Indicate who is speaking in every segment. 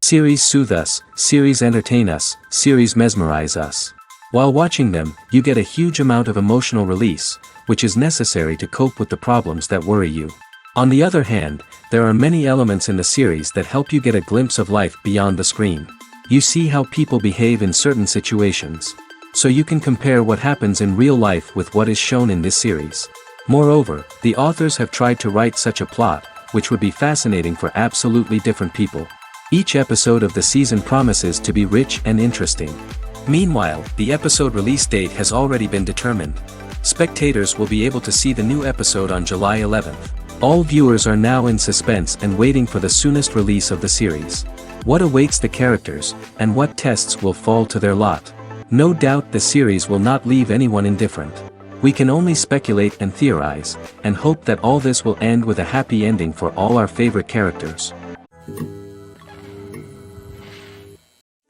Speaker 1: Series soothe us, series entertain us, series mesmerize us. While watching them, you get a huge amount of emotional release, which is necessary to cope with the problems that worry you. On the other hand, there are many elements in the series that help you get a glimpse of life beyond the screen. You see how people behave in certain situations. So you can compare what happens in real life with what is shown in this series. Moreover, the authors have tried to write such a plot, which would be fascinating for absolutely different people. Each episode of the season promises to be rich and interesting. Meanwhile, the episode release date has already been determined. Spectators will be able to see the new episode on July 11th. All viewers are now in suspense and waiting for the soonest release of the series. What awaits the characters, and what tests will fall to their lot? No doubt the series will not leave anyone indifferent. We can only speculate and theorize, and hope that all this will end with a happy ending for all our favorite characters.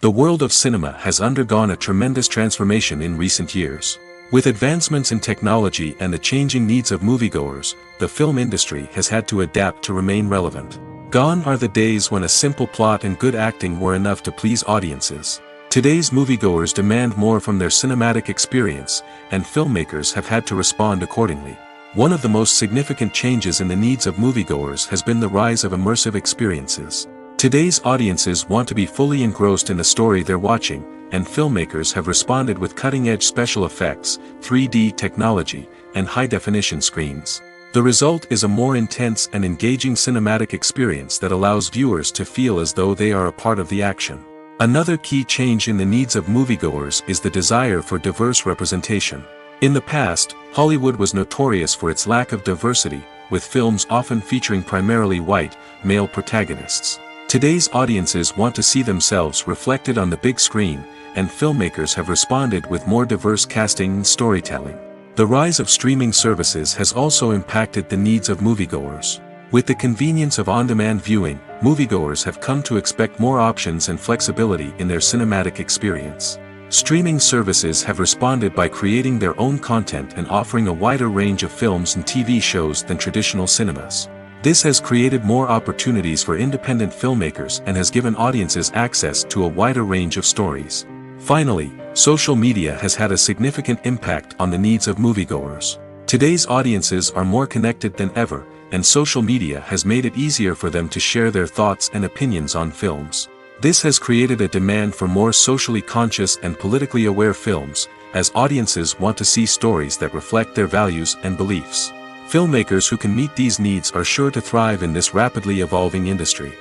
Speaker 1: The world of cinema has undergone a tremendous transformation in recent years. With advancements in technology and the changing needs of moviegoers, the film industry has had to adapt to remain relevant. Gone are the days when a simple plot and good acting were enough to please audiences. Today's moviegoers demand more from their cinematic experience, and filmmakers have had to respond accordingly. One of the most significant changes in the needs of moviegoers has been the rise of immersive experiences. Today's audiences want to be fully engrossed in the story they're watching, and filmmakers have responded with cutting-edge special effects, 3D technology, and high-definition screens. The result is a more intense and engaging cinematic experience that allows viewers to feel as though they are a part of the action. Another key change in the needs of moviegoers is the desire for diverse representation. In the past, Hollywood was notorious for its lack of diversity, with films often featuring primarily white, male protagonists. Today's audiences want to see themselves reflected on the big screen, and filmmakers have responded with more diverse casting and storytelling. The rise of streaming services has also impacted the needs of moviegoers. With the convenience of on-demand viewing, moviegoers have come to expect more options and flexibility in their cinematic experience. Streaming services have responded by creating their own content and offering a wider range of films and TV shows than traditional cinemas. This has created more opportunities for independent filmmakers and has given audiences access to a wider range of stories. Finally, social media has had a significant impact on the needs of moviegoers. Today's audiences are more connected than ever, and social media has made it easier for them to share their thoughts and opinions on films. This has created a demand for more socially conscious and politically aware films, as audiences want to see stories that reflect their values and beliefs. Filmmakers who can meet these needs are sure to thrive in this rapidly evolving industry.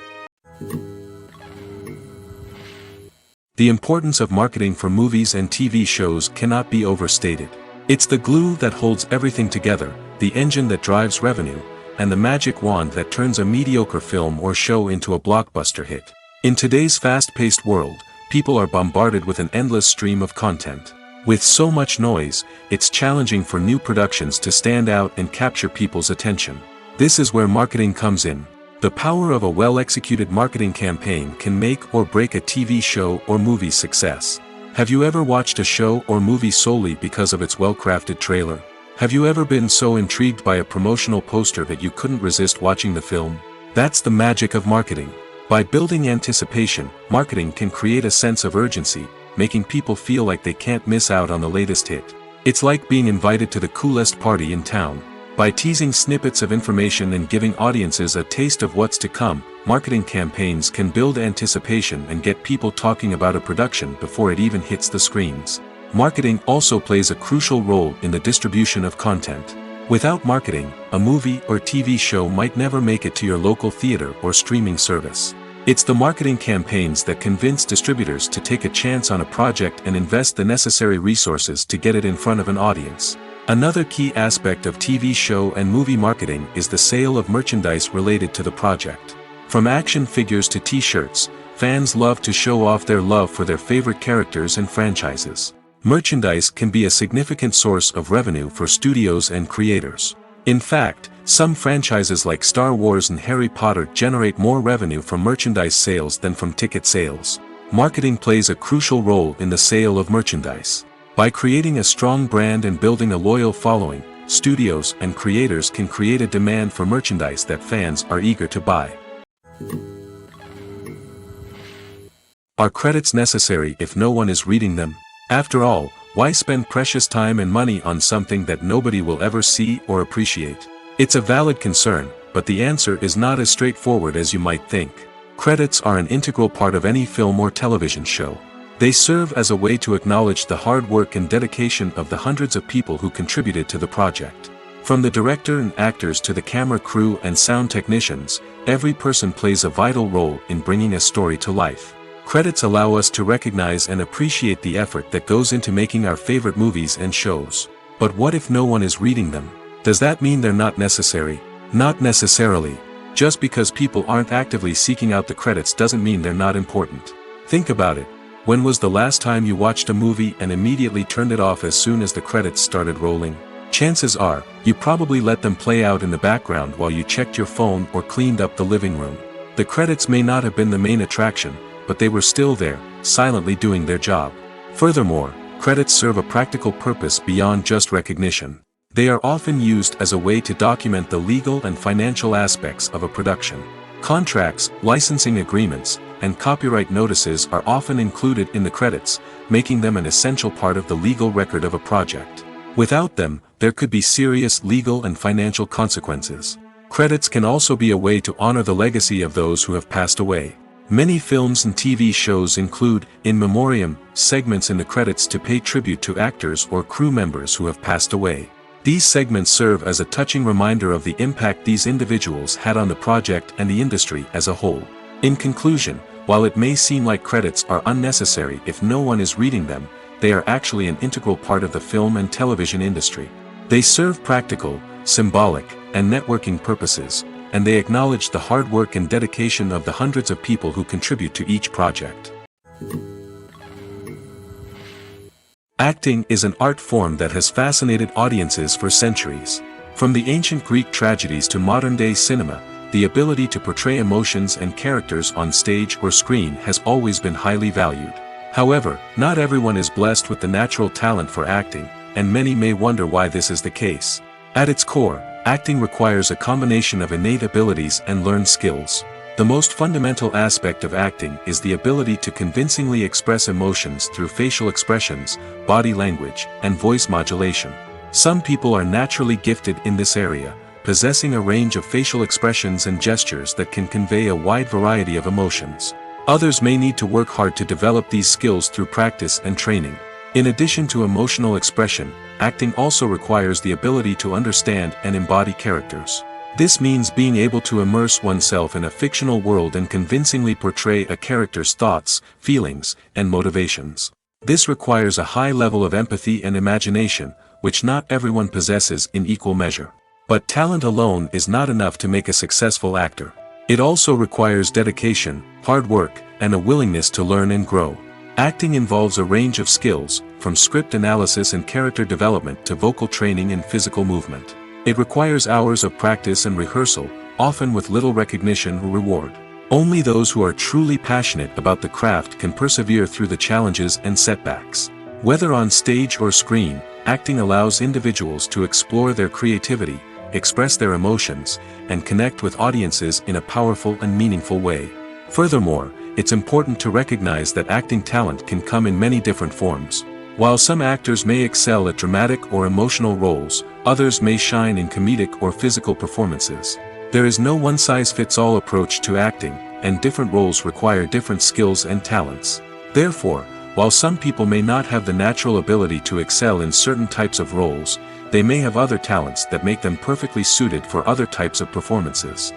Speaker 1: The importance of marketing for movies and TV shows cannot be overstated. It's the glue that holds everything together, the engine that drives revenue, and the magic wand that turns a mediocre film or show into a blockbuster hit. In today's fast-paced world, people are bombarded with an endless stream of content. With so much noise, it's challenging for new productions to stand out and capture people's attention. This is where marketing comes in. The power of a well-executed marketing campaign can make or break a TV show or movie's success. Have you ever watched a show or movie solely because of its well-crafted trailer? Have you ever been so intrigued by a promotional poster that you couldn't resist watching the film? That's the magic of marketing. By building anticipation, marketing can create a sense of urgency, making people feel like they can't miss out on the latest hit. It's like being invited to the coolest party in town. By teasing snippets of information and giving audiences a taste of what's to come, marketing campaigns can build anticipation and get people talking about a production before it even hits the screens. Marketing also plays a crucial role in the distribution of content. Without marketing, a movie or TV show might never make it to your local theater or streaming service. It's the marketing campaigns that convince distributors to take a chance on a project and invest the necessary resources to get it in front of an audience. Another key aspect of TV show and movie marketing is the sale of merchandise related to the project. From action figures to t-shirts, fans love to show off their love for their favorite characters and franchises. Merchandise can be a significant source of revenue for studios and creators. In fact, some franchises like Star Wars and Harry Potter generate more revenue from merchandise sales than from ticket sales. Marketing plays a crucial role in the sale of merchandise. By creating a strong brand and building a loyal following, studios and creators can create a demand for merchandise that fans are eager to buy. Are credits necessary if no one is reading them? After all, why spend precious time and money on something that nobody will ever see or appreciate? It's a valid concern, but the answer is not as straightforward as you might think. Credits are an integral part of any film or television show. They serve as a way to acknowledge the hard work and dedication of the hundreds of people who contributed to the project. From the director and actors to the camera crew and sound technicians, every person plays a vital role in bringing a story to life. Credits allow us to recognize and appreciate the effort that goes into making our favorite movies and shows. But what if no one is reading them? Does that mean they're not necessary? Not necessarily. Just because people aren't actively seeking out the credits doesn't mean they're not important. Think about it. When was the last time you watched a movie and immediately turned it off as soon as the credits started rolling? Chances are, you probably let them play out in the background while you checked your phone or cleaned up the living room. The credits may not have been the main attraction, but they were still there, silently doing their job. Furthermore, credits serve a practical purpose beyond just recognition. They are often used as a way to document the legal and financial aspects of a production. Contracts, licensing agreements, and copyright notices are often included in the credits, making them an essential part of the legal record of a project. Without them, there could be serious legal and financial consequences. Credits can also be a way to honor the legacy of those who have passed away. Many films and TV shows include, in memoriam, segments in the credits to pay tribute to actors or crew members who have passed away. These segments serve as a touching reminder of the impact these individuals had on the project and the industry as a whole. In conclusion, while it may seem like credits are unnecessary if no one is reading them, they are actually an integral part of the film and television industry. They serve practical, symbolic, and networking purposes, and they acknowledge the hard work and dedication of the hundreds of people who contribute to each project. Acting is an art form that has fascinated audiences for centuries. From the ancient Greek tragedies to modern-day cinema, the ability to portray emotions and characters on stage or screen has always been highly valued. However, not everyone is blessed with the natural talent for acting, and many may wonder why this is the case. At its core, acting requires a combination of innate abilities and learned skills. The most fundamental aspect of acting is the ability to convincingly express emotions through facial expressions, body language, and voice modulation. Some people are naturally gifted in this area, possessing a range of facial expressions and gestures that can convey a wide variety of emotions. Others may need to work hard to develop these skills through practice and training. In addition to emotional expression, acting also requires the ability to understand and embody characters. This means being able to immerse oneself in a fictional world and convincingly portray a character's thoughts, feelings, and motivations. This requires a high level of empathy and imagination, which not everyone possesses in equal measure. But talent alone is not enough to make a successful actor. It also requires dedication, hard work, and a willingness to learn and grow. Acting involves a range of skills, from script analysis and character development to vocal training and physical movement. It requires hours of practice and rehearsal, often with little recognition or reward. Only those who are truly passionate about the craft can persevere through the challenges and setbacks. Whether on stage or screen, acting allows individuals to explore their creativity, express their emotions, and connect with audiences in a powerful and meaningful way. Furthermore, it's important to recognize that acting talent can come in many different forms. While some actors may excel at dramatic or emotional roles, others may shine in comedic or physical performances. There is no one-size-fits-all approach to acting, and different roles require different skills and talents. Therefore, while some people may not have the natural ability to excel in certain types of roles, they may have other talents that make them perfectly suited for other types of performances.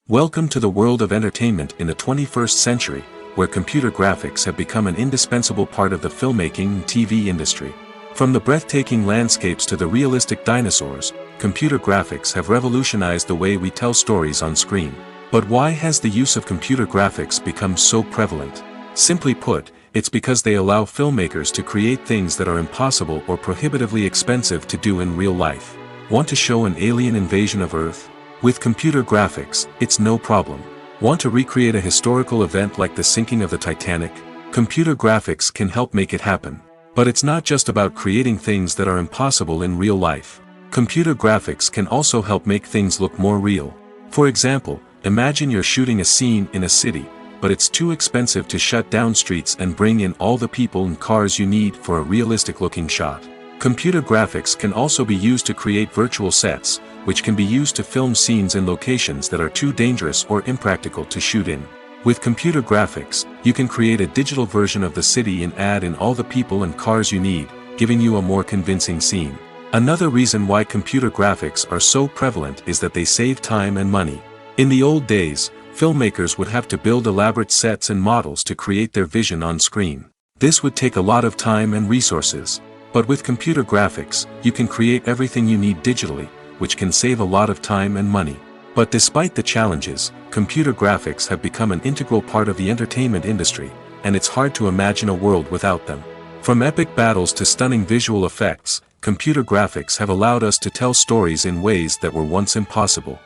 Speaker 1: Welcome to the world of entertainment in the 21st century, where computer graphics have become an indispensable part of the filmmaking and TV industry. From the breathtaking landscapes to the realistic dinosaurs, computer graphics have revolutionized the way we tell stories on screen. But why has the use of computer graphics become so prevalent? Simply put, it's because they allow filmmakers to create things that are impossible or prohibitively expensive to do in real life. Want to show an alien invasion of Earth? With computer graphics, it's no problem. Want to recreate a historical event like the sinking of the Titanic? Computer graphics can help make it happen. But it's not just about creating things that are impossible in real life. Computer graphics can also help make things look more real. For example, Imagine you're shooting a scene in a city, but it's too expensive to shut down streets and bring in all the people and cars you need for a realistic-looking shot. Computer graphics can also be used to create virtual sets, which can be used to film scenes in locations that are too dangerous or impractical to shoot in. With computer graphics, you can create a digital version of the city and add in all the people and cars you need, giving you a more convincing scene. Another reason why computer graphics are so prevalent is that they save time and money. In the old days, filmmakers would have to build elaborate sets and models to create their vision on screen. This would take a lot of time and resources. But with computer graphics, you can create everything you need digitally, which can save a lot of time and money. But despite the challenges, computer graphics have become an integral part of the entertainment industry, and it's hard to imagine a world without them. From epic battles to stunning visual effects, computer graphics have allowed us to tell stories in ways that were once impossible.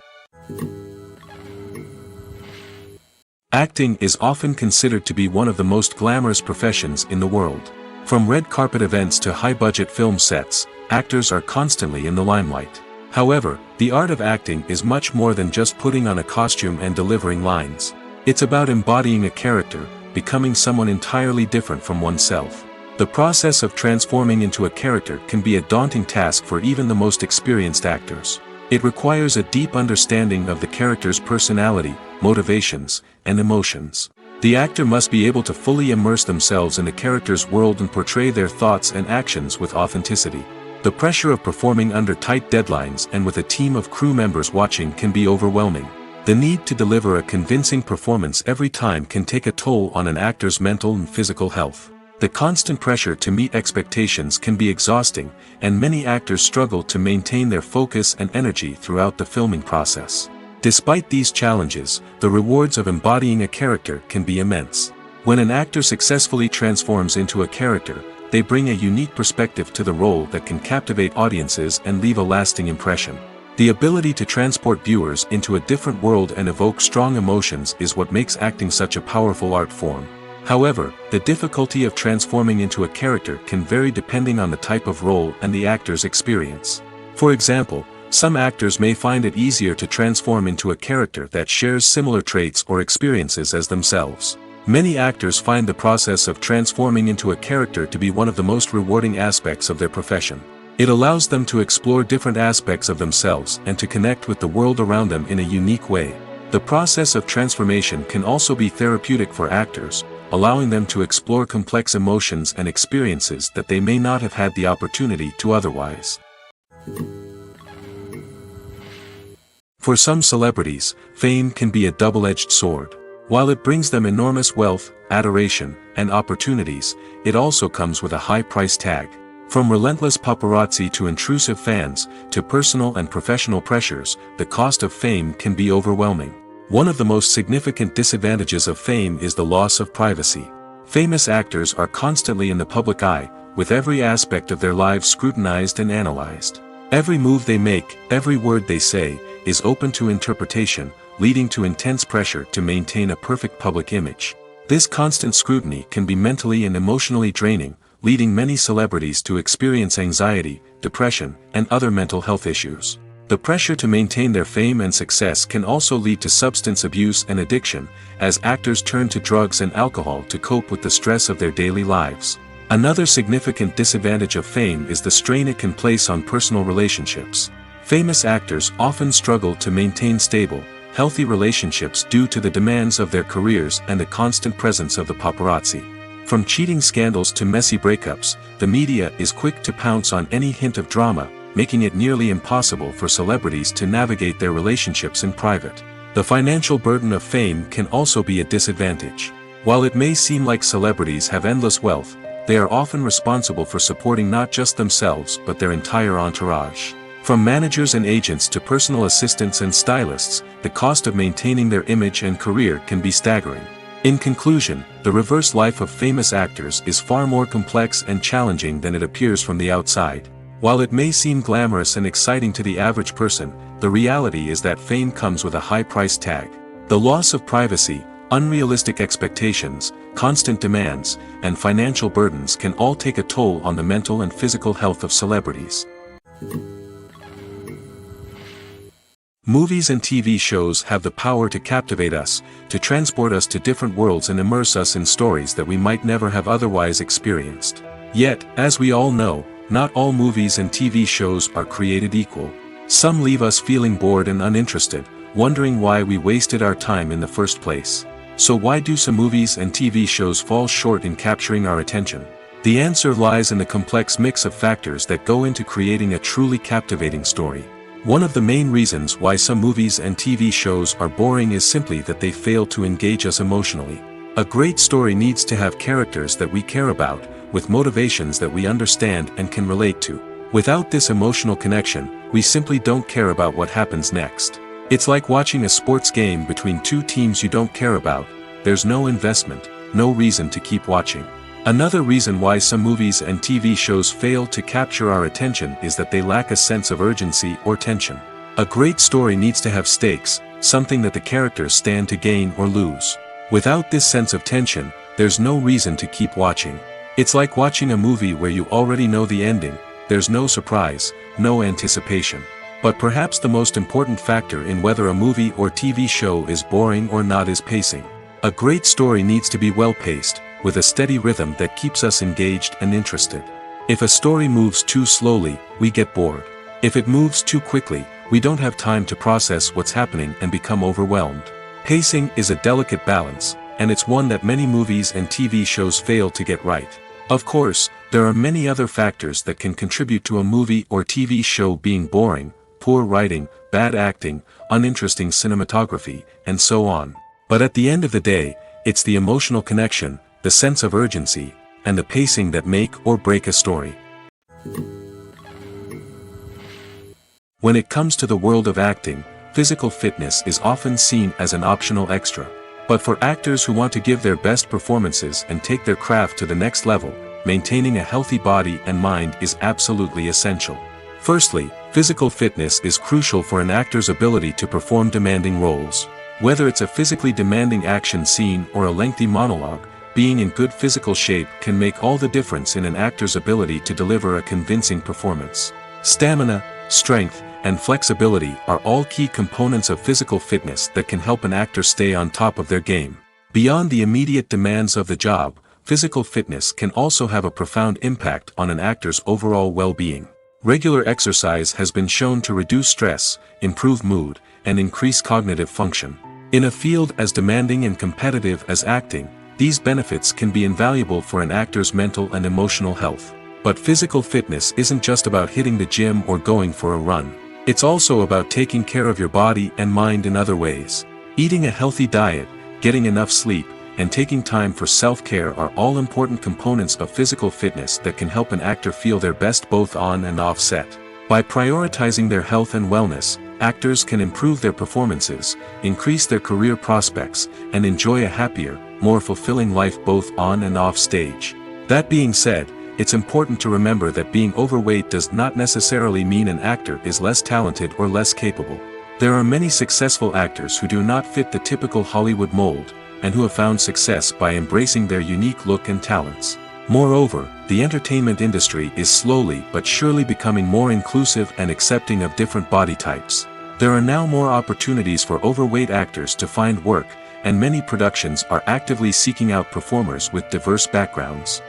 Speaker 1: Acting is often considered to be one of the most glamorous professions in the world. From red carpet events to high-budget film sets, actors are constantly in the limelight. However, the art of acting is much more than just putting on a costume and delivering lines. It's about embodying a character, becoming someone entirely different from oneself. The process of transforming into a character can be a daunting task for even the most experienced actors. It requires a deep understanding of the character's personality, motivations, and emotions. The actor must be able to fully immerse themselves in the character's world and portray their thoughts and actions with authenticity. The pressure of performing under tight deadlines and with a team of crew members watching can be overwhelming. The need to deliver a convincing performance every time can take a toll on an actor's mental and physical health. The constant pressure to meet expectations can be exhausting, and many actors struggle to maintain their focus and energy throughout the filming process. Despite these challenges, the rewards of embodying a character can be immense. When an actor successfully transforms into a character, they bring a unique perspective to the role that can captivate audiences and leave a lasting impression. The ability to transport viewers into a different world and evoke strong emotions is what makes acting such a powerful art form. However, the difficulty of transforming into a character can vary depending on the type of role and the actor's experience. For example, some actors may find it easier to transform into a character that shares similar traits or experiences as themselves. Many actors find the process of transforming into a character to be one of the most rewarding aspects of their profession. It allows them to explore different aspects of themselves and to connect with the world around them in a unique way. The process of transformation can also be therapeutic for actors, allowing them to explore complex emotions and experiences that they may not have had the opportunity to otherwise. For some celebrities, fame can be a double-edged sword. While it brings them enormous wealth, adoration, and opportunities, it also comes with a high price tag. From relentless paparazzi to intrusive fans, to personal and professional pressures, the cost of fame can be overwhelming. One of the most significant disadvantages of fame is the loss of privacy. Famous actors are constantly in the public eye, with every aspect of their lives scrutinized and analyzed. Every move they make, every word they say, is open to interpretation, leading to intense pressure to maintain a perfect public image. This constant scrutiny can be mentally and emotionally draining, leading many celebrities to experience anxiety, depression, and other mental health issues. The pressure to maintain their fame and success can also lead to substance abuse and addiction, as actors turn to drugs and alcohol to cope with the stress of their daily lives. Another significant disadvantage of fame is the strain it can place on personal relationships. Famous actors often struggle to maintain stable, healthy relationships due to the demands of their careers and the constant presence of the paparazzi. From cheating scandals to messy breakups, the media is quick to pounce on any hint of drama, making it nearly impossible for celebrities to navigate their relationships in private. The financial burden of fame can also be a disadvantage. While it may seem like celebrities have endless wealth, they are often responsible for supporting not just themselves but their entire entourage. From managers and agents to personal assistants and stylists, the cost of maintaining their image and career can be staggering. In conclusion, the reverse life of famous actors is far more complex and challenging than it appears from the outside. While it may seem glamorous and exciting to the average person, the reality is that fame comes with a high price tag. The loss of privacy, unrealistic expectations, constant demands, and financial burdens can all take a toll on the mental and physical health of celebrities. Movies and TV shows have the power to captivate us, to transport us to different worlds and immerse us in stories that we might never have otherwise experienced. Yet, as we all know, not all movies and TV shows are created equal. Some leave us feeling bored and uninterested, wondering why we wasted our time in the first place. So why do some movies and TV shows fall short in capturing our attention? The answer lies in the complex mix of factors that go into creating a truly captivating story. One of the main reasons why some movies and TV shows are boring is simply that they fail to engage us emotionally. A great story needs to have characters that we care about, with motivations that we understand and can relate to. Without this emotional connection, we simply don't care about what happens next. It's like watching a sports game between two teams you don't care about. There's no investment, no reason to keep watching. Another reason why some movies and TV shows fail to capture our attention is that they lack a sense of urgency or tension. A great story needs to have stakes, something that the characters stand to gain or lose. Without this sense of tension, there's no reason to keep watching. It's like watching a movie where you already know the ending. There's no surprise, no anticipation. But perhaps the most important factor in whether a movie or TV show is boring or not is pacing. A great story needs to be well-paced, with a steady rhythm that keeps us engaged and interested. If a story moves too slowly, we get bored. If it moves too quickly, we don't have time to process what's happening and become overwhelmed. Pacing is a delicate balance, and it's one that many movies and TV shows fail to get right. Of course, there are many other factors that can contribute to a movie or TV show being boring: poor writing, bad acting, uninteresting cinematography, and so on. But at the end of the day, it's the emotional connection, the sense of urgency, and the pacing that make or break a story. When it comes to the world of acting, physical fitness is often seen as an optional extra. But for actors who want to give their best performances and take their craft to the next level, maintaining a healthy body and mind is absolutely essential. Firstly, physical fitness is crucial for an actor's ability to perform demanding roles. Whether it's a physically demanding action scene or a lengthy monologue, being in good physical shape can make all the difference in an actor's ability to deliver a convincing performance. Stamina, strength, and flexibility are all key components of physical fitness that can help an actor stay on top of their game. Beyond the immediate demands of the job, physical fitness can also have a profound impact on an actor's overall well-being. Regular exercise has been shown to reduce stress, improve mood, and increase cognitive function. In a field as demanding and competitive as acting, these benefits can be invaluable for an actor's mental and emotional health. But physical fitness isn't just about hitting the gym or going for a run. It's also about taking care of your body and mind in other ways. Eating a healthy diet, getting enough sleep, and taking time for self-care are all important components of physical fitness that can help an actor feel their best both on and off set. By prioritizing their health and wellness, actors can improve their performances, increase their career prospects, and enjoy a happier, more fulfilling life both on and off stage. That being said, it's important to remember that being overweight does not necessarily mean an actor is less talented or less capable. There are many successful actors who do not fit the typical Hollywood mold, and who have found success by embracing their unique look and talents. Moreover, the entertainment industry is slowly but surely becoming more inclusive and accepting of different body types. There are now more opportunities for overweight actors to find work, and many productions are actively seeking out performers with diverse backgrounds.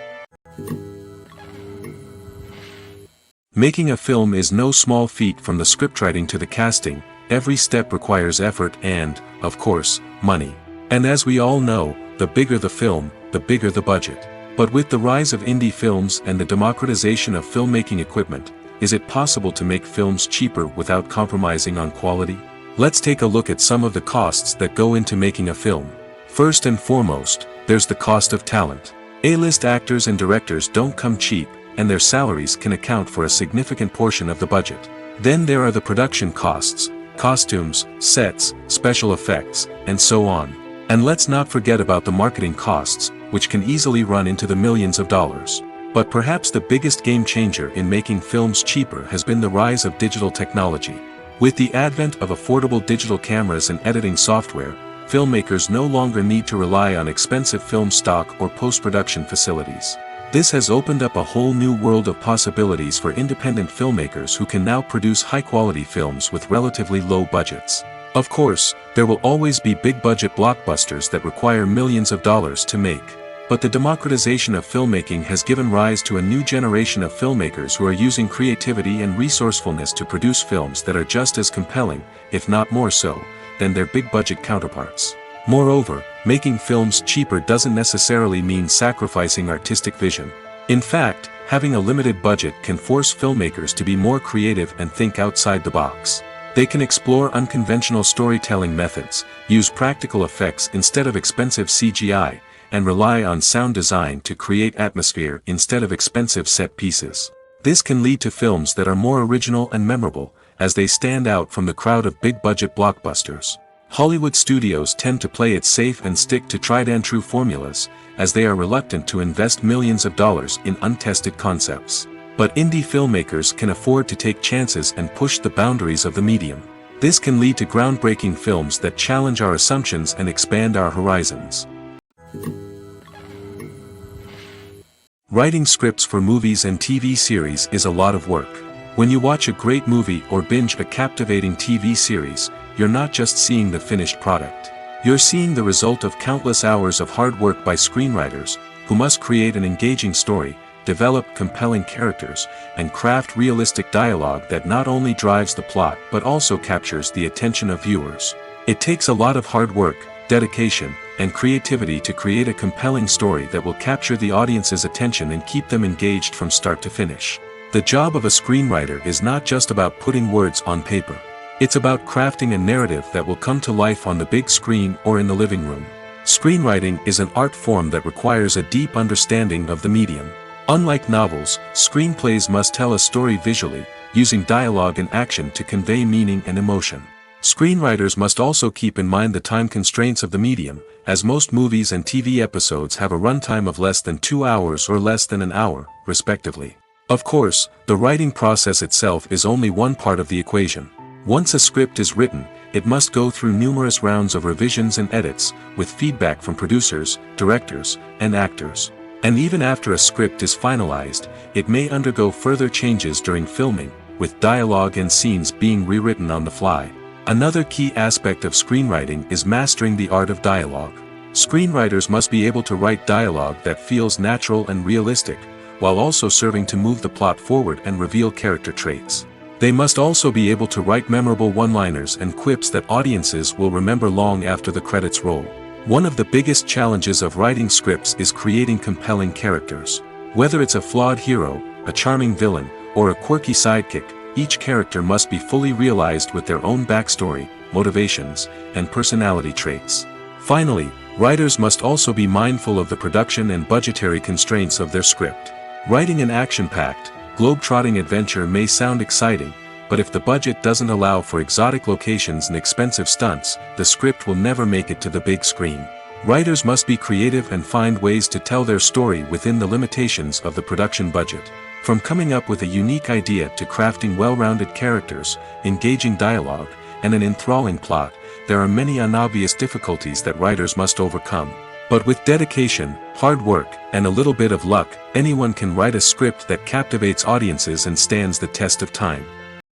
Speaker 1: Making a film is no small feat. From the scriptwriting to the casting, every step requires effort and, of course, money. And as we all know, the bigger the film, the bigger the budget. But with the rise of indie films and the democratization of filmmaking equipment, is it possible to make films cheaper without compromising on quality? Let's take a look at some of the costs that go into making a film. First and foremost, there's the cost of talent. A-list actors and directors don't come cheap, and their salaries can account for a significant portion of the budget. Then there are the production costs, costumes, sets, special effects, and so on. And let's not forget about the marketing costs, which can easily run into the millions of dollars. But perhaps the biggest game changer in making films cheaper has been the rise of digital technology. With the advent of affordable digital cameras and editing software, filmmakers no longer need to rely on expensive film stock or post-production facilities. This has opened up a whole new world of possibilities for independent filmmakers who can now produce high-quality films with relatively low budgets. Of course, there will always be big-budget blockbusters that require millions of dollars to make. But the democratization of filmmaking has given rise to a new generation of filmmakers who are using creativity and resourcefulness to produce films that are just as compelling, if not more so, than their big-budget counterparts. Moreover, making films cheaper doesn't necessarily mean sacrificing artistic vision. In fact, having a limited budget can force filmmakers to be more creative and think outside the box. They can explore unconventional storytelling methods, use practical effects instead of expensive CGI, and rely on sound design to create atmosphere instead of expensive set pieces. This can lead to films that are more original and memorable, as they stand out from the crowd of big-budget blockbusters. Hollywood studios tend to play it safe and stick to tried-and-true formulas, as they are reluctant to invest millions of dollars in untested concepts. But indie filmmakers can afford to take chances and push the boundaries of the medium. This can lead to groundbreaking films that challenge our assumptions and expand our horizons. Writing scripts for movies and TV series is a lot of work. When you watch a great movie or binge a captivating TV series, you're not just seeing the finished product. You're seeing the result of countless hours of hard work by screenwriters, who must create an engaging story, develop compelling characters, and craft realistic dialogue that not only drives the plot but also captures the attention of viewers. It takes a lot of hard work, dedication, and creativity to create a compelling story that will capture the audience's attention and keep them engaged from start to finish. The job of a screenwriter is not just about putting words on paper. It's about crafting a narrative that will come to life on the big screen or in the living room. Screenwriting is an art form that requires a deep understanding of the medium. Unlike novels, screenplays must tell a story visually, using dialogue and action to convey meaning and emotion. Screenwriters must also keep in mind the time constraints of the medium, as most movies and TV episodes have a runtime of less than 2 hours or less than an hour, respectively. Of course, the writing process itself is only one part of the equation. Once a script is written, it must go through numerous rounds of revisions and edits, with feedback from producers, directors, and actors. And even after a script is finalized, it may undergo further changes during filming, with dialogue and scenes being rewritten on the fly. Another key aspect of screenwriting is mastering the art of dialogue. Screenwriters must be able to write dialogue that feels natural and realistic, while also serving to move the plot forward and reveal character traits. They must also be able to write memorable one-liners and quips that audiences will remember long after the credits roll. One of the biggest challenges of writing scripts is creating compelling characters. Whether it's a flawed hero, a charming villain, or a quirky sidekick, each character must be fully realized with their own backstory, motivations, and personality traits. Finally, writers must also be mindful of the production and budgetary constraints of their script. Writing an action-packed, globe-trotting adventure may sound exciting, but if the budget doesn't allow for exotic locations and expensive stunts, the script will never make it to the big screen. Writers must be creative and find ways to tell their story within the limitations of the production budget. From coming up with a unique idea to crafting well-rounded characters, engaging dialogue, and an enthralling plot, there are many unobvious difficulties that writers must overcome. But with dedication, hard work, and a little bit of luck, anyone can write a script that captivates audiences and stands the test of time.